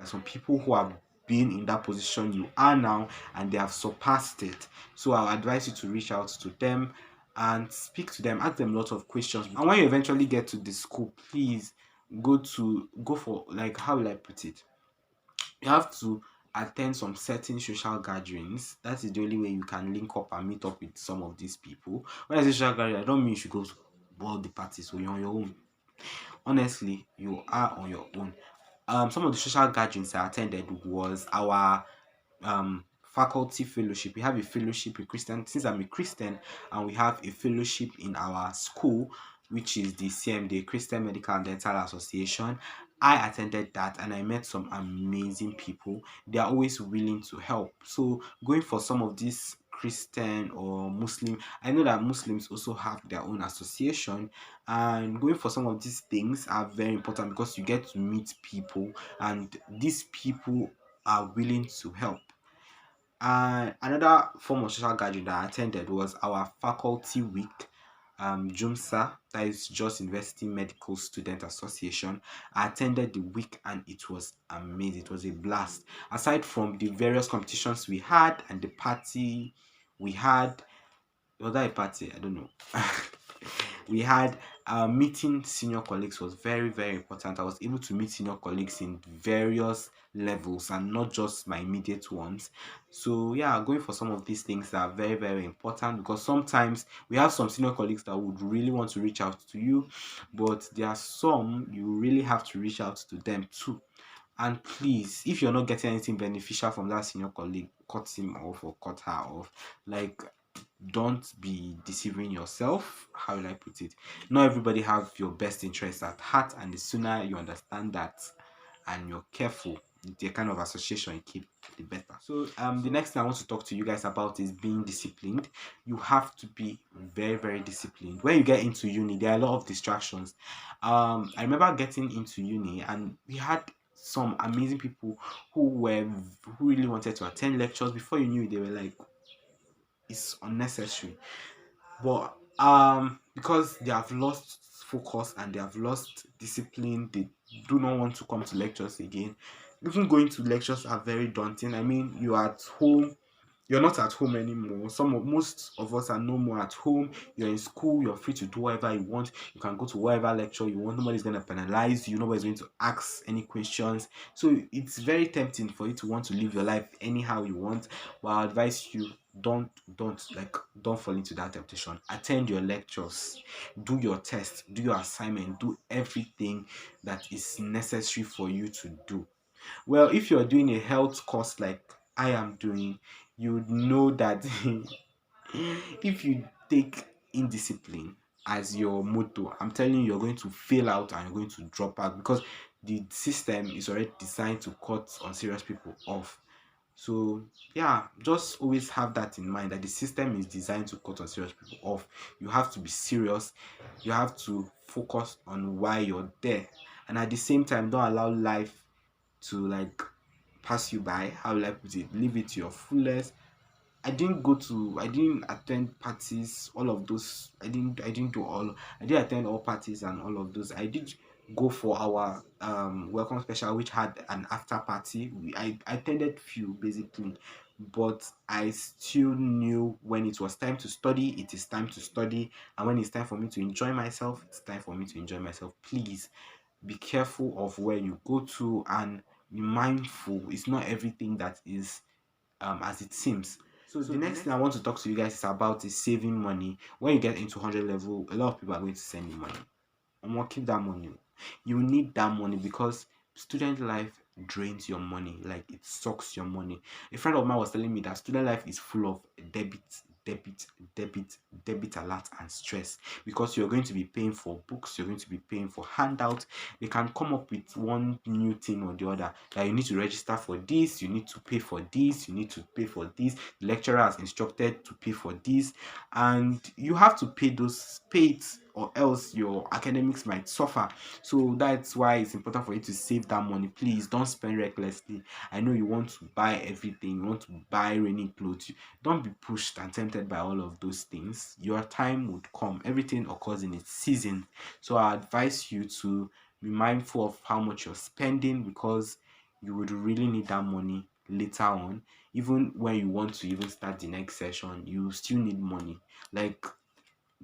some people who have been in that position you are now and they have surpassed it. So I'll advise you to reach out to them and speak to them, ask them a lot of questions. And when you eventually get to the school, please go for, like, how will I put it? You have to attend some certain social gatherings. That is the only way you can link up and meet up with some of these people. When I say social gathering, I don't mean you should go to all the parties, so you're on your own. Honestly, you are on your own. Some of the social gatherings I attended was our faculty fellowship. We have a fellowship in Christian, since I'm a Christian, and we have a fellowship in our school, which is the CMD, Christian Medical and Dental Association. I attended that and I met some amazing people. They are always willing to help. So going for some of these Christian or Muslim, I know that Muslims also have their own association, and going for some of these things are very important because you get to meet people and these people are willing to help. And another form of social gathering that I attended was our faculty week, JUMSA, that is Just University Medical Student Association. I attended the week and it was amazing. It was a blast. Aside from the various competitions we had and the party we had, was that a party? I don't know. We had meeting senior colleagues was very, very important. I was able to meet senior colleagues in various levels and not just my immediate ones. So yeah, going for some of these things are very, very important because sometimes we have some senior colleagues that would really want to reach out to you, but there are some you really have to reach out to them too. And please, if you're not getting anything beneficial from that senior colleague, cut him off or cut her off. Like, don't be deceiving yourself. How will I put it? Not everybody have your best interest at heart, and the sooner you understand that and you're careful with the kind of association you keep, the better. So the next thing I want to talk to you guys about is being disciplined. You have to be very, very disciplined. When you get into uni, there are a lot of distractions. I remember getting into uni and we had some amazing people who really wanted to attend lectures. Before you knew it, they were like, it's unnecessary. But because they have lost focus and they have lost discipline, they do not want to come to lectures again. Even going to lectures are very daunting. I mean, you are at home, you're not at home anymore. Most of us are no more at home. You're in school, you're free to do whatever you want. You can go to whatever lecture you want. Nobody's going to penalize you, nobody's going to ask any questions. So it's very tempting for you to want to live your life anyhow you want. But I advise you, don't fall into that temptation. Attend your lectures, do your test, do your assignment, do everything that is necessary for you to do. Well, if you're doing a health course like I am doing, you would know that if you take indiscipline as your motto, I'm telling you, you're going to fail out and you're going to drop out because the system is already designed to cut unserious people off. So yeah, just always have that in mind, that the system is designed to cut unserious people off. You have to be serious, you have to focus on why you're there, and at the same time don't allow life to like pass you by. How will I put it? Live it to your fullest. I didn't attend parties, all of those. I didn't do all. I did attend all parties and all of those. I did go for our welcome special, which had an after party. I attended few basically, but I still knew when it was time to study, it is time to study, and when it's time for me to enjoy myself, it's time for me to enjoy myself. Please be careful of where you go to and be mindful. It's not everything that is as it seems. So the next thing I want to talk to you guys is about is saving money. When you get into 100 level, a lot of people are going to send you money. I'm gonna keep that money. You need that money because student life drains your money, like it sucks your money. A friend of mine was telling me that student life is full of debit, debit, debit, debit alert and stress because you're going to be paying for books, you're going to be paying for handouts. They can come up with one new thing or the other that you need to register for this, you need to pay for this, you need to pay for this. The lecturer has instructed to pay for this, and you have to pay it, or else your academics might suffer. So that's why it's important for you to save that money. Please don't spend recklessly. I know you want to buy everything, you want to buy rainy clothes. Don't be pushed and tempted by all of those things. Your time would come. Everything occurs in its season. So I advise you to be mindful of how much you're spending because you would really need that money later on. Even when you want to even start the next session, you still need money. Like,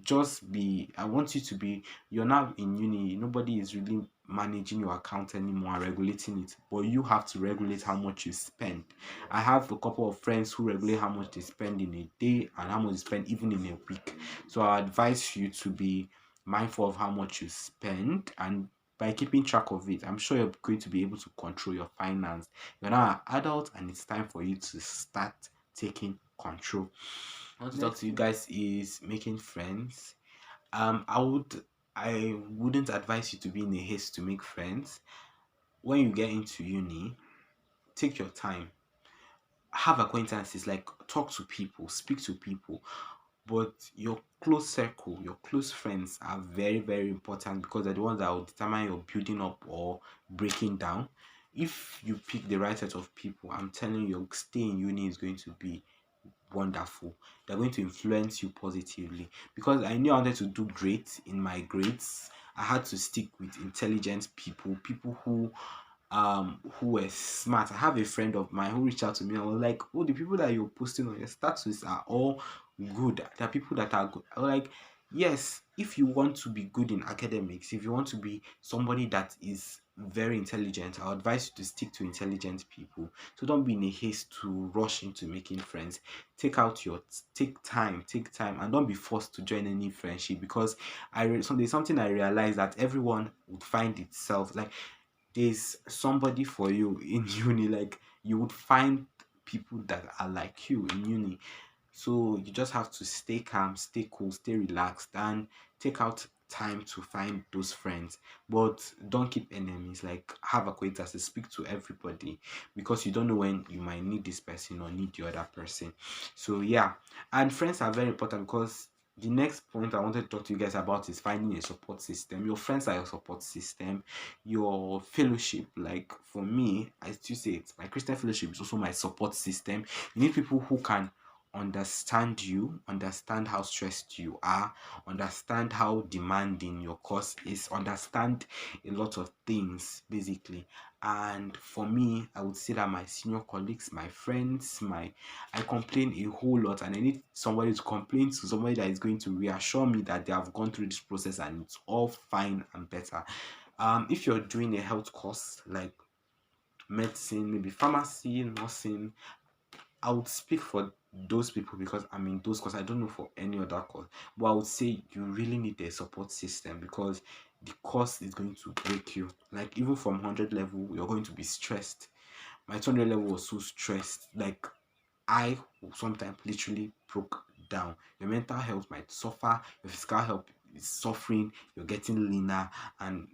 just be, I want you to be, you're now in uni, nobody is really managing your account anymore and regulating it, but you have to regulate how much you spend. I have a couple of friends who regulate how much they spend in a day and how much they spend even in a week. So I advise you to be mindful of how much you spend, and by keeping track of it, I'm sure you're going to be able to control your finance. You're now an adult and it's time for you to start taking control. I want to talk to you guys is making friends. I wouldn't advise you to be in a haste to make friends. When you get into uni, take your time. Have acquaintances, like talk to people, speak to people. But your close circle, your close friends are very, very important because they're the ones that will determine your building up or breaking down. If you pick the right set of people, I'm telling you, your stay in uni is going to be wonderful. They're going to influence you positively. Because I knew I wanted to do great in my grades, I had to stick with intelligent people, people who were smart. I have a friend of mine who reached out to me and was like, "Oh, the people that you're posting on your status are all good. There are people that are good." I was like, yes, if you want to be good in academics, if you want to be somebody that is very intelligent, I advise you to stick to intelligent people. So don't be in a haste to rush into making friends. Take time, and don't be forced to join any friendship, because there's something I realized, that everyone would find itself like there's somebody for you in uni. Like, you would find people that are like you in uni. So you just have to stay calm, stay cool, stay relaxed, and take out time to find those friends. But don't keep enemies. Like, have acquaintances, speak to everybody, because you don't know when you might need this person or need the other person. So yeah, and friends are very important, because the next point I wanted to talk to you guys about is finding a support system. Your friends are your support system. Your fellowship, like for me, I still say it, my Christian fellowship is also my support system. You need people who can understand you, understand how stressed you are, understand how demanding your course is, understand a lot of things basically. And for me, I would say that my senior colleagues, my friends, I complain a whole lot, and I need somebody to complain to, somebody that is going to reassure me that they have gone through this process and it's all fine and better. If you're doing a health course like medicine, maybe pharmacy, nursing, I would speak for those people because I'm in those courses. I don't know for any other course, but I would say you really need a support system, because the course is going to break you. Like, even from 100 level, you're going to be stressed. My 200 level was so stressed. Like, I sometimes literally broke down. Your mental health might suffer, your physical health is suffering, you're getting leaner, and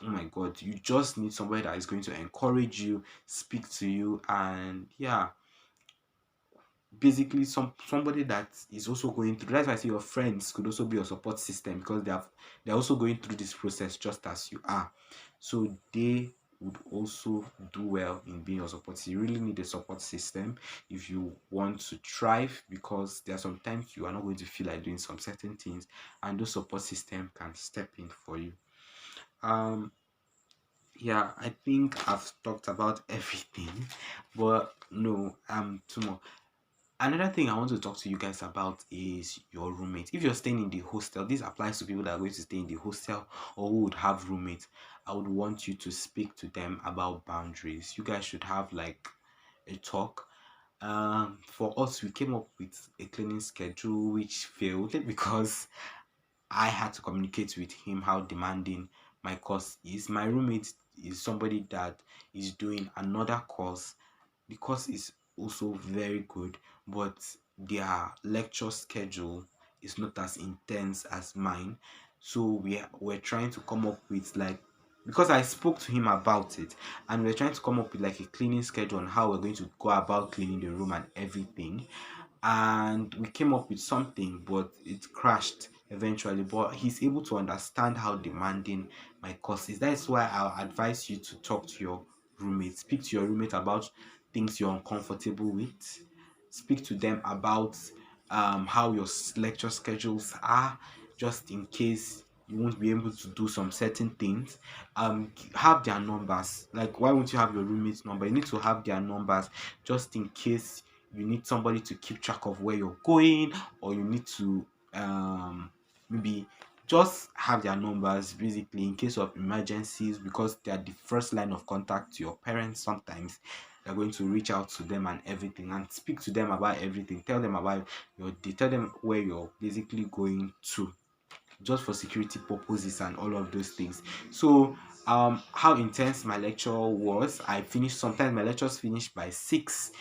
oh my god, you just need somebody that is going to encourage you, speak to you, and yeah, basically somebody that is also going through. That's why I say your friends could also be your support system, because they're also going through this process just as you are. So they would also do well in being your support. You really need a support system if you want to thrive, because there are sometimes you are not going to feel like doing some certain things, and those support system can step in for you. um yeah, I think I've talked about everything, but no, two more. Another thing I want to talk to you guys about is your roommate. If you're staying in the hostel, this applies to people that are going to stay in the hostel or who would have roommates. I would want you to speak to them about boundaries. You guys should have like a talk. For us, we came up with a cleaning schedule which failed because I had to communicate with him how demanding my course is. My roommate is somebody that is doing another course. The course is also very good, but their lecture schedule is not as intense as mine. So we're trying to come up with, like, because I spoke to him about it, and we're trying to come up with like a cleaning schedule on how we're going to go about cleaning the room and everything. And we came up with something, but it crashed eventually. But he's able to understand how demanding my course is. That's why I'll advise you to talk to your roommate. Speak to your roommate about things you're uncomfortable with. Speak to them about how your lecture schedules are, just in case you won't be able to do some certain things. Have their numbers. Like, why won't you have your roommate's number? You need to have their numbers just in case you need somebody to keep track of where you're going, or you need to maybe just have their numbers basically in case of emergencies, because they are the first line of contact to your parents. Sometimes you're going to reach out to them and everything, and speak to them about everything. Tell them about your day, tell them where you're basically going to, just for security purposes and all of those things. So how intense my lecture was, I finished, sometimes my lectures finished by 6,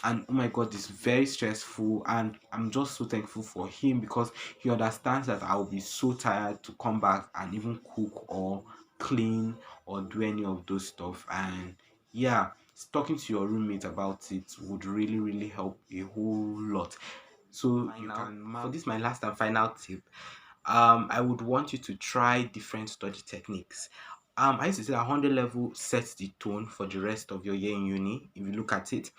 and oh my god, it's very stressful, and I'm just so thankful for him, because he understands that I will be so tired to come back and even cook or clean or do any of those stuff. And yeah, talking to your roommate about it would really help a whole lot. So you can, for this my last and final tip, I would want you to try different study techniques. I used to say that 100 level sets the tone for the rest of your year in uni. If you look at it,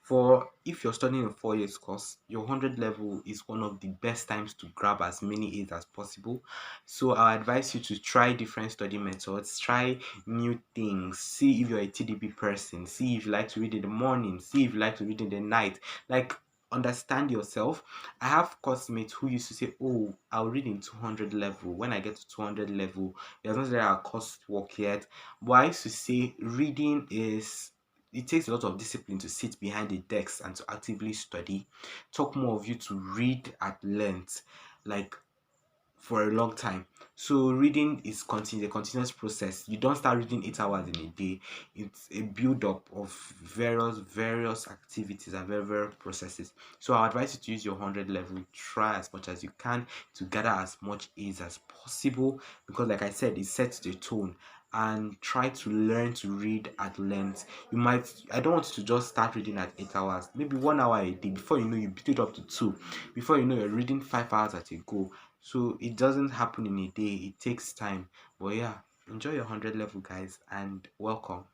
for if you're studying a 4 years course, your 100 level is one of the best times to grab as many A's as possible. So I advise you to try different study methods, try new things, see if you're a TDP person, see if you like to read in the morning, see if you like to read in the night. Like, understand yourself. I have classmates who used to say, "Oh, I'll read in 200 level. When I get to 200 level, there's not that our coursework yet." But I used to say, reading is, it takes a lot of discipline to sit behind the desk and to actively study. Talk more of you to read at length, like for a long time. So reading is a continuous process. You don't start reading 8 hours in a day. It's a build up of various activities and various processes. So I advise you to use your 100 level. Try as much as you can to gather as much A's as possible, because like I said, it sets the tone. And try to learn to read at length. I don't want you to just start reading at 8 hours, maybe 1 hour a day. Before you know, you beat it up to two. Before you know, you're reading 5 hours at a go. So it doesn't happen in a day, it takes time. But yeah, enjoy your 100 level, guys, and welcome.